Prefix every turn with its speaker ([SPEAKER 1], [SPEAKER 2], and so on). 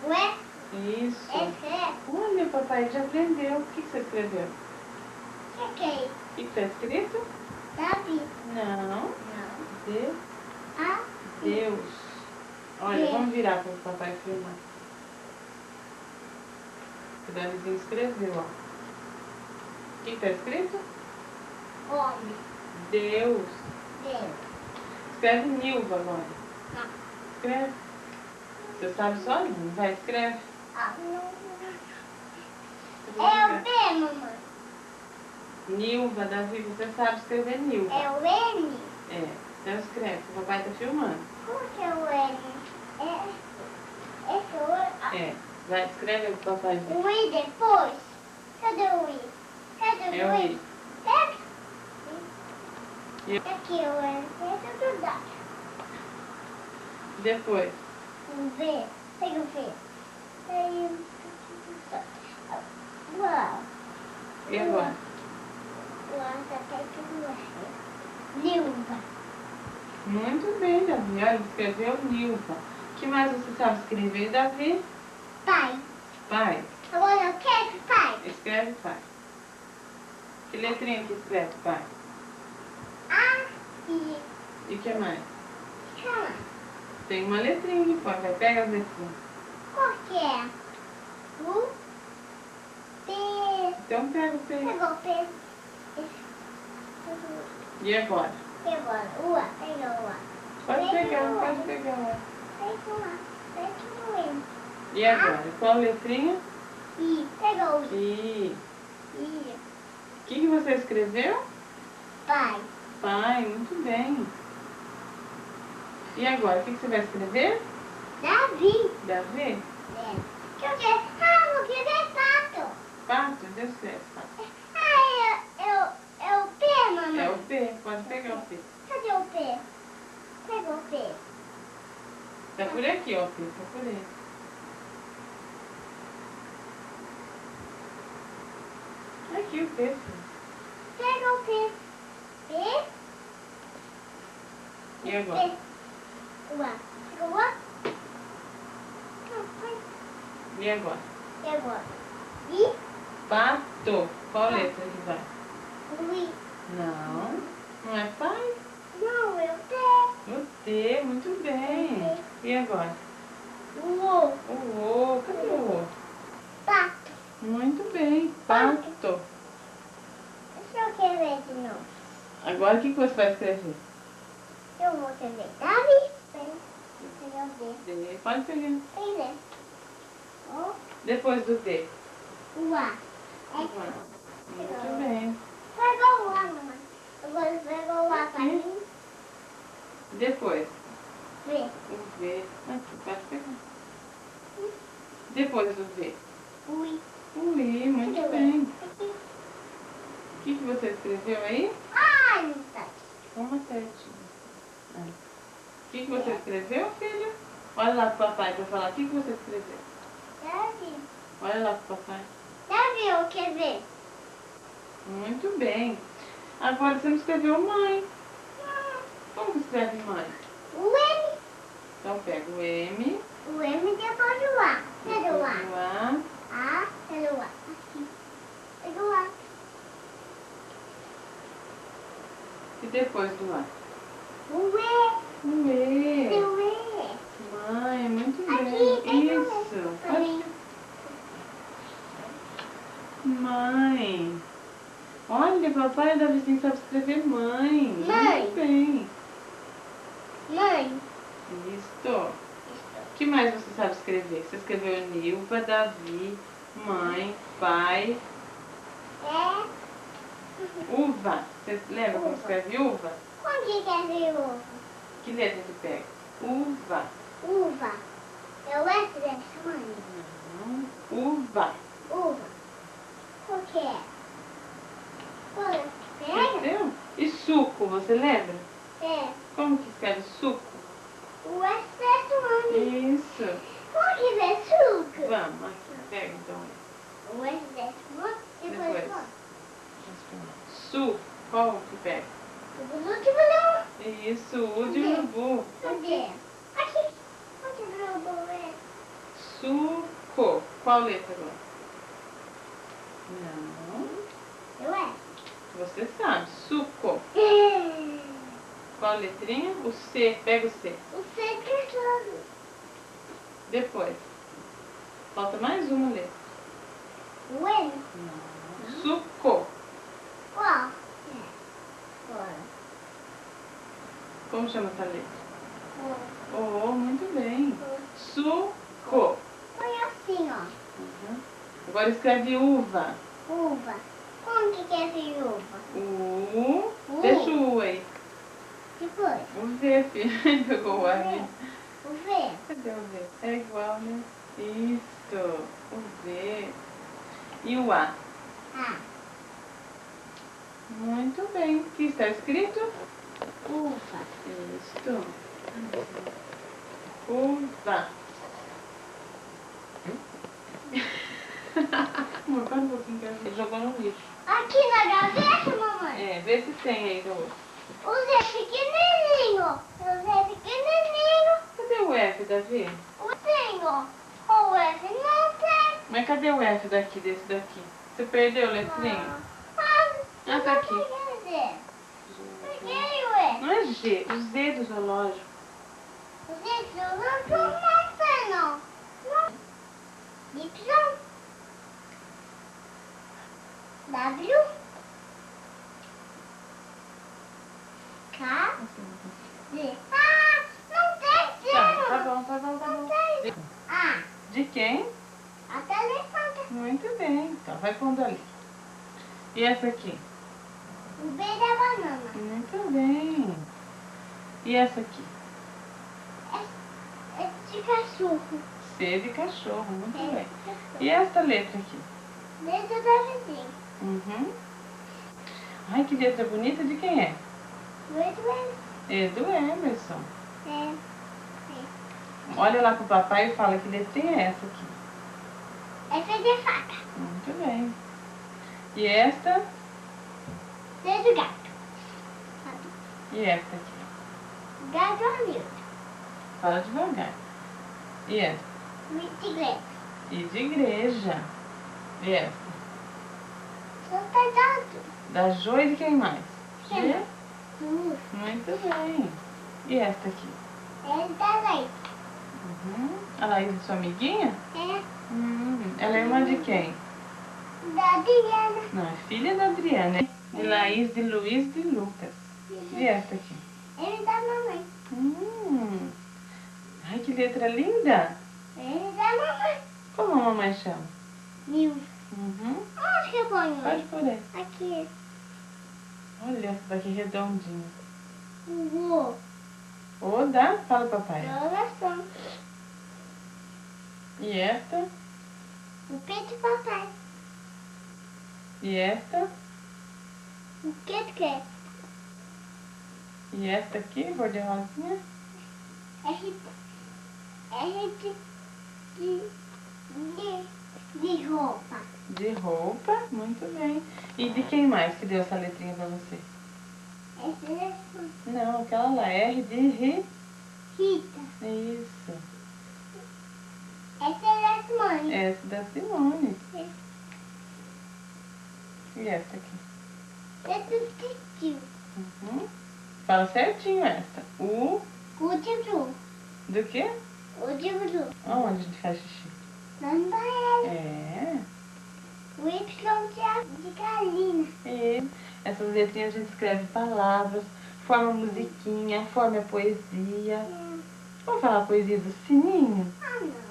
[SPEAKER 1] Ué?
[SPEAKER 2] Isso.
[SPEAKER 1] É.
[SPEAKER 2] Olha, papai já aprendeu. O que você escreveu?
[SPEAKER 1] Cheguei.
[SPEAKER 2] O que está escrito?
[SPEAKER 1] Davi.
[SPEAKER 2] Não.
[SPEAKER 1] Não. Ah.
[SPEAKER 2] Deus. Olha, vamos virar para o papai filmar. O Davizinho escreveu, ó. O que está escrito?
[SPEAKER 1] Homem.
[SPEAKER 2] Deus.
[SPEAKER 1] Deus.
[SPEAKER 2] Escreve Nilva agora.
[SPEAKER 1] Não.
[SPEAKER 2] Escreve. Você sabe só? Não vai, escreve.
[SPEAKER 1] Ah, não. É o B, mamãe.
[SPEAKER 2] Nilva, Davi, você sabe escrever Nilva.
[SPEAKER 1] É o N?
[SPEAKER 2] É. Então escreve, o papai está filmando.
[SPEAKER 1] Como que é o N? Esse é o N?
[SPEAKER 2] É. Vai, escreve aí pro papai ver.
[SPEAKER 1] O I depois? Cadê o I? Cadê
[SPEAKER 2] É
[SPEAKER 1] o
[SPEAKER 2] o
[SPEAKER 1] I?
[SPEAKER 2] I.
[SPEAKER 1] Pega.
[SPEAKER 2] E
[SPEAKER 1] Aqui o N. Esse é o W.
[SPEAKER 2] depois?
[SPEAKER 1] O V. Pega o V. Aí. Uau.
[SPEAKER 2] E agora?
[SPEAKER 1] Uau, tá até que Nilva.
[SPEAKER 2] Muito bem, Davi. Olha, ele escreveu Nilva. O que mais você sabe escrever, Davi?
[SPEAKER 1] Pai.
[SPEAKER 2] Pai.
[SPEAKER 1] Agora eu quero pai.
[SPEAKER 2] Escreve pai. Que letrinha que escreve pai?
[SPEAKER 1] A, I,
[SPEAKER 2] E o que mais?
[SPEAKER 1] K.
[SPEAKER 2] Tem uma letrinha que põe. Vai, pega as letrinhas.
[SPEAKER 1] Qual que é? U, P.
[SPEAKER 2] Então pega o P.
[SPEAKER 1] Pegou o P.
[SPEAKER 2] E agora?
[SPEAKER 1] Pegou o A. Pegou o A.
[SPEAKER 2] Pode pegar, pode pegar. Ó.
[SPEAKER 1] Pegou o A. Pegou o M.
[SPEAKER 2] E agora? Qual letrinha?
[SPEAKER 1] I. Pegou o I.
[SPEAKER 2] I.
[SPEAKER 1] I.
[SPEAKER 2] O que você escreveu?
[SPEAKER 1] Pai.
[SPEAKER 2] Pai, muito bem. E agora, o que você vai escrever?
[SPEAKER 1] Davi.
[SPEAKER 2] Davi?
[SPEAKER 1] É. Que eu quero? Ah, vou querer pato.
[SPEAKER 2] Pato? Deus escreve pato.
[SPEAKER 1] Ah, é o P, mamãe.
[SPEAKER 2] É o P, pode pegar o P.
[SPEAKER 1] Cadê o P? Pegou o P.
[SPEAKER 2] Tá por aqui, ó, P, tá por aí. Aqui o P, filho.
[SPEAKER 1] Pegou o P. P.
[SPEAKER 2] E agora?
[SPEAKER 1] P. O A. Pegou o A?
[SPEAKER 2] E agora?
[SPEAKER 1] E agora? I.
[SPEAKER 2] Pato. Qual letra que vai?
[SPEAKER 1] O I.
[SPEAKER 2] Não. Não é pai?
[SPEAKER 1] Não, eu T.
[SPEAKER 2] O T, muito bem. E agora?
[SPEAKER 1] O O.
[SPEAKER 2] O O, cadê o O?
[SPEAKER 1] Pato.
[SPEAKER 2] Muito bem, pato.
[SPEAKER 1] Deixa eu querer de novo.
[SPEAKER 2] Agora o que você vai escrever?
[SPEAKER 1] Eu vou querer. Davi. Vem. Pegar o D.
[SPEAKER 2] D, pode pegar.
[SPEAKER 1] Vem, né? O.
[SPEAKER 2] Depois do D.
[SPEAKER 1] O A.
[SPEAKER 2] Muito bem.
[SPEAKER 1] Pegou o A, mamãe. Agora pegou o A pra mim.
[SPEAKER 2] Depois,
[SPEAKER 1] V.
[SPEAKER 2] o V. Aqui, pode pegar. Depois do V.
[SPEAKER 1] O I.
[SPEAKER 2] O I, muito
[SPEAKER 1] Cadê o
[SPEAKER 2] bem.
[SPEAKER 1] Aqui.
[SPEAKER 2] O que você escreveu aí?
[SPEAKER 1] Ai, não tá.
[SPEAKER 2] Uma setinha. O que você escreveu, filho? Olha lá pro papai pra falar. O que você escreveu?
[SPEAKER 1] Davi.
[SPEAKER 2] Olha lá pro papai.
[SPEAKER 1] Davi, eu quero ver.
[SPEAKER 2] Muito bem. Agora você não escreveu mãe. Como escreve mãe?
[SPEAKER 1] O M.
[SPEAKER 2] Então pega o M.
[SPEAKER 1] O M depois do A. Cadê o A?
[SPEAKER 2] Depois o A.
[SPEAKER 1] A. Cadê o A? Aqui. Cadê o A?
[SPEAKER 2] E depois do A?
[SPEAKER 1] O E.
[SPEAKER 2] O E.
[SPEAKER 1] Cadê o E?
[SPEAKER 2] Mãe, muito
[SPEAKER 1] Aqui,
[SPEAKER 2] bem.
[SPEAKER 1] pega o
[SPEAKER 2] Isso.
[SPEAKER 1] E. Pra
[SPEAKER 2] Pode-
[SPEAKER 1] mim.
[SPEAKER 2] Mãe. Olha, papai da vizinha sabe escrever mãe.
[SPEAKER 1] Mãe.
[SPEAKER 2] Muito bem.
[SPEAKER 1] Mãe.
[SPEAKER 2] Isso. O que mais você sabe escrever? Você escreveu Nilva, Davi, mãe, pai,
[SPEAKER 1] É.
[SPEAKER 2] uva. Você lembra como
[SPEAKER 1] Uva.
[SPEAKER 2] escreve uva?
[SPEAKER 1] Onde quer ver ovo?
[SPEAKER 2] Que letra que pega? Uva.
[SPEAKER 1] Uva. Eu gosto dessa mãe.
[SPEAKER 2] Não. Uva.
[SPEAKER 1] Uva. O que é? Olha, pega.
[SPEAKER 2] Entendeu? E suco, você lembra?
[SPEAKER 1] É.
[SPEAKER 2] Como que escreve suco?
[SPEAKER 1] O excesso, mãe.
[SPEAKER 2] Isso.
[SPEAKER 1] Como que vê suco?
[SPEAKER 2] Vamos, aqui. Pega então.
[SPEAKER 1] O excesso, mãe. Depois,
[SPEAKER 2] Depois.
[SPEAKER 1] mãe.
[SPEAKER 2] Su. Qual que pega?
[SPEAKER 1] O bulu que falou.
[SPEAKER 2] Isso, o de urubu.
[SPEAKER 1] Cadê? Aqui. Onde o bulu é?
[SPEAKER 2] Suco. Qual letra agora? Não.
[SPEAKER 1] Eu é.
[SPEAKER 2] Você sabe. Suco. Qual letrinha? O C. Pega o C.
[SPEAKER 1] O C que
[SPEAKER 2] Depois. Falta mais uma letra.
[SPEAKER 1] o N.
[SPEAKER 2] Não. Suco.
[SPEAKER 1] Qual? Agora.
[SPEAKER 2] Como chama essa letra?
[SPEAKER 1] O.
[SPEAKER 2] Oh, muito bem. Suco.
[SPEAKER 1] Foi assim, ó.
[SPEAKER 2] Uhum. Agora escreve uva.
[SPEAKER 1] Uva. Como que quer ser uva?
[SPEAKER 2] Deixa o U aí.
[SPEAKER 1] Depois.
[SPEAKER 2] O V, filho. Pegou o A.
[SPEAKER 1] O V.
[SPEAKER 2] Cadê o V? É igual, né? Isso. O V. E o A?
[SPEAKER 1] Ah.
[SPEAKER 2] Muito bem. O que está escrito?
[SPEAKER 1] Uva.
[SPEAKER 2] Isso. Uva. Amor, para um pouquinho que ele jogou no lixo.
[SPEAKER 1] Aqui na gaveta, mamãe.
[SPEAKER 2] É, vê se tem aí do outro.
[SPEAKER 1] O Z pequenininho. O Z pequenininho.
[SPEAKER 2] Cadê o F, Davi?
[SPEAKER 1] O tem, ó. O F não tem.
[SPEAKER 2] Mas cadê o F daqui, desse daqui? Você perdeu a letrinha? Ah, tá aqui.
[SPEAKER 1] Peguei o F.
[SPEAKER 2] Não é G, o Z do zoológico.
[SPEAKER 1] O Z não tem, não. Y. W. K. Z. Ah, não tem Z.
[SPEAKER 2] Tá bom, tá bom, tá
[SPEAKER 1] Não
[SPEAKER 2] bom.
[SPEAKER 1] tem. Ah,
[SPEAKER 2] De quem?
[SPEAKER 1] até elefante.
[SPEAKER 2] Muito bem, então vai pondo ali. E essa aqui?
[SPEAKER 1] O B da banana.
[SPEAKER 2] Muito bem. E essa aqui?
[SPEAKER 1] É de cachorro.
[SPEAKER 2] C de cachorro, muito
[SPEAKER 1] É
[SPEAKER 2] bem.
[SPEAKER 1] de cachorro.
[SPEAKER 2] E essa letra aqui?
[SPEAKER 1] Letra da vizinha.
[SPEAKER 2] Uhum. Ai, que letra bonita, de quem é?
[SPEAKER 1] Letra
[SPEAKER 2] É do Emerson.
[SPEAKER 1] é.
[SPEAKER 2] Olha lá pro papai e fala que letrinha é essa aqui.
[SPEAKER 1] Essa é de faca.
[SPEAKER 2] Muito bem. E esta?
[SPEAKER 1] D do gato.
[SPEAKER 2] E esta aqui?
[SPEAKER 1] Gato amigo.
[SPEAKER 2] Fala devagar. E esta?
[SPEAKER 1] Bicicleta.
[SPEAKER 2] E de igreja. E esta?
[SPEAKER 1] Só tá dado.
[SPEAKER 2] Da Jo e de quem mais?
[SPEAKER 1] Quem
[SPEAKER 2] G?
[SPEAKER 1] mais?
[SPEAKER 2] Muito bem. E esta aqui?
[SPEAKER 1] É da leite.
[SPEAKER 2] Uhum. A Laís é sua amiguinha?
[SPEAKER 1] É
[SPEAKER 2] Ela é irmã de quem?
[SPEAKER 1] da Diana.
[SPEAKER 2] Não, é filha da Adriana. De Laís, de Luiz, de Lucas. E esta aqui?
[SPEAKER 1] Ele da mamãe.
[SPEAKER 2] Ai, que letra linda.
[SPEAKER 1] Ele da mamãe.
[SPEAKER 2] Como a mamãe chama?
[SPEAKER 1] Nil.
[SPEAKER 2] Uhum.
[SPEAKER 1] Onde que eu ponho
[SPEAKER 2] Pode
[SPEAKER 1] ele?
[SPEAKER 2] por aí.
[SPEAKER 1] Aqui.
[SPEAKER 2] Olha essa daqui redondinha.
[SPEAKER 1] O
[SPEAKER 2] Ô, dá? Fala, papai.
[SPEAKER 1] Oração.
[SPEAKER 2] E esta?
[SPEAKER 1] O P de papai.
[SPEAKER 2] E esta?
[SPEAKER 1] O que tu quer?
[SPEAKER 2] E esta aqui, cor de rosinha?
[SPEAKER 1] R de roupa.
[SPEAKER 2] De roupa, muito bem. E de quem mais que deu essa letrinha pra você?
[SPEAKER 1] Essa é
[SPEAKER 2] Não, aquela lá, R de Ri.
[SPEAKER 1] Rita.
[SPEAKER 2] Isso.
[SPEAKER 1] Essa é da Simone.
[SPEAKER 2] Essa da Simone. E essa aqui?
[SPEAKER 1] Essa é do tio.
[SPEAKER 2] Uhum. Fala certinho essa. O
[SPEAKER 1] O de Bru.
[SPEAKER 2] do quê?
[SPEAKER 1] O de Bru.
[SPEAKER 2] Aonde a gente faz xixi?
[SPEAKER 1] Não dá ela.
[SPEAKER 2] É.
[SPEAKER 1] O Y de galinha.
[SPEAKER 2] E essas letrinhas a gente escreve palavras, forma musiquinha, forma poesia. Vamos falar a poesia do sininho?
[SPEAKER 1] Ah, não.